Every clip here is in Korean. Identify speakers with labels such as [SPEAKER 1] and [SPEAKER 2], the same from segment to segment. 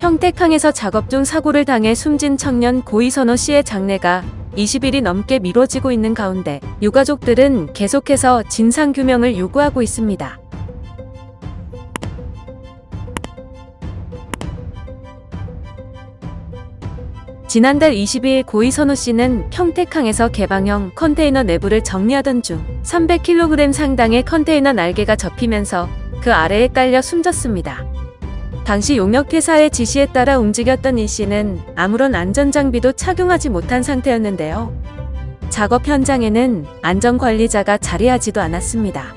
[SPEAKER 1] 평택항에서 작업 중 사고를 당해 숨진 청년 고이선호 씨의 장례가 20일이 넘게 미뤄지고 있는 가운데 유가족들은 계속해서 진상규명을 요구하고 있습니다. 지난달 22일 고이선호 씨는 평택항에서 개방형 컨테이너 내부를 정리하던 중 300kg 상당의 컨테이너 날개가 접히면서 그 아래에 깔려 숨졌습니다. 당시 용역회사의 지시에 따라 움직였던 이 씨는 아무런 안전장비도 착용하지 못한 상태였는데요. 작업 현장에는 안전관리자가 자리하지도 않았습니다.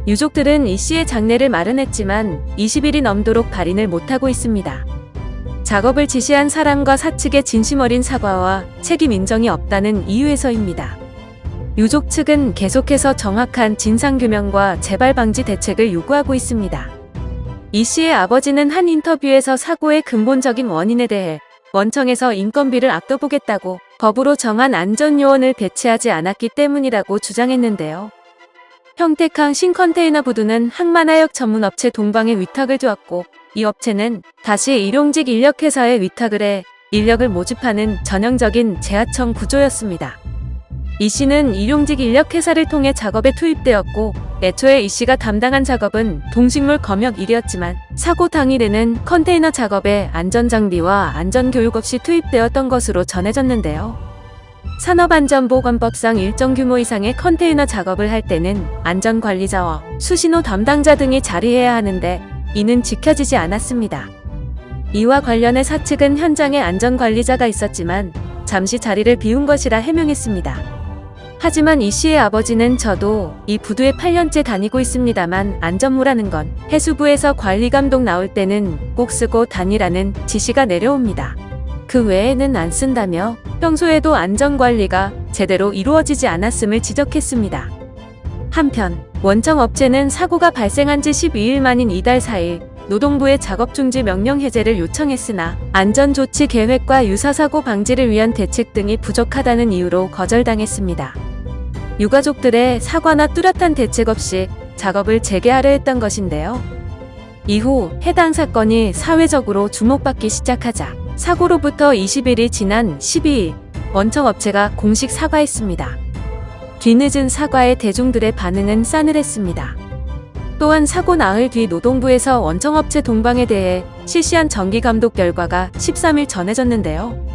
[SPEAKER 1] 유족들은 이 씨의 장례를 마련했지만 20일이 넘도록 발인을 못하고 있습니다. 작업을 지시한 사람과 사측의 진심 어린 사과와 책임 인정이 없다는 이유에서입니다. 유족 측은 계속해서 정확한 진상규명과 재발 방지 대책을 요구하고 있습니다. 이 씨의 아버지는 한 인터뷰에서 사고의 근본적인 원인에 대해 원청에서 인건비를 아껴보겠다고 법으로 정한 안전요원을 배치하지 않았기 때문이라고 주장했는데요. 평택항 신컨테이너 부두는 항만하역 전문업체 동방에 위탁을 두었고 이 업체는 다시 일용직 인력회사에 위탁을 해 인력을 모집하는 전형적인 재하청 구조였습니다. 이 씨는 일용직 인력회사를 통해 작업에 투입되었고 애초에 이 씨가 담당한 작업은 동식물 검역 일이었지만 사고 당일에는 컨테이너 작업에 안전장비와 안전교육 없이 투입되었던 것으로 전해졌는데요. 산업안전보건법상 일정 규모 이상의 컨테이너 작업을 할 때는 안전관리자와 수신호 담당자 등이 자리해야 하는데 이는 지켜지지 않았습니다. 이와 관련해 사측은 현장에 안전관리자가 있었지만 잠시 자리를 비운 것이라 해명했습니다. 하지만 이 씨의 아버지는 저도 이 부두에 8년째 다니고 있습니다만 안전무라는 건 해수부에서 관리감독 나올 때는 꼭 쓰고 다니라는 지시가 내려옵니다. 그 외에는 안 쓴다며 평소에도 안전관리가 제대로 이루어지지 않았음을 지적했습니다. 한편 원청 업체는 사고가 발생한 지 12일 만인 이달 4일 노동부에 작업 중지 명령 해제를 요청했으나 안전조치 계획과 유사사고 방지를 위한 대책 등이 부족하다는 이유로 거절당했습니다. 유가족들의 사과나 뚜렷한 대책 없이 작업을 재개하려 했던 것인데요. 이후 해당 사건이 사회적으로 주목받기 시작하자 사고로부터 20일이 지난 12일 원청 업체가 공식 사과했습니다. 뒤늦은 사과에 대중들의 반응은 싸늘했습니다. 또한 사고 나흘 뒤 노동부에서 원청업체 동방에 대해 실시한 정기감독 결과가 13일 전해졌는데요.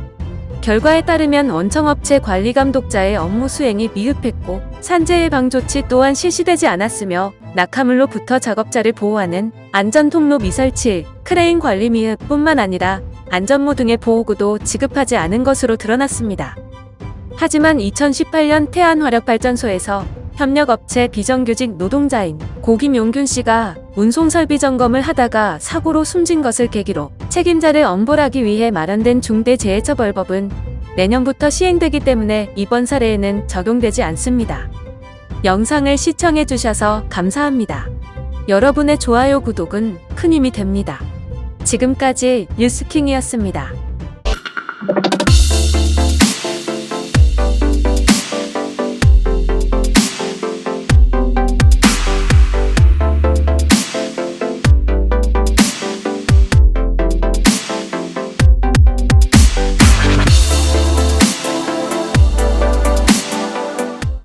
[SPEAKER 1] 결과에 따르면 원청업체 관리감독자의 업무 수행이 미흡했고 산재 예방 조치 또한 실시되지 않았으며 낙하물로부터 작업자를 보호하는 안전통로 미설치, 크레인 관리 미흡 뿐만 아니라 안전모 등의 보호구도 지급하지 않은 것으로 드러났습니다. 하지만 2018년 태안화력발전소에서 협력업체 비정규직 노동자인 고김용균 씨가 운송설비 점검을 하다가 사고로 숨진 것을 계기로 책임자를 엄벌하기 위해 마련된 중대재해처벌법은 내년부터 시행되기 때문에 이번 사례에는 적용되지 않습니다. 영상을 시청해주셔서 감사합니다. 여러분의 좋아요, 구독은 큰 힘이 됩니다. 지금까지 뉴스킹이었습니다.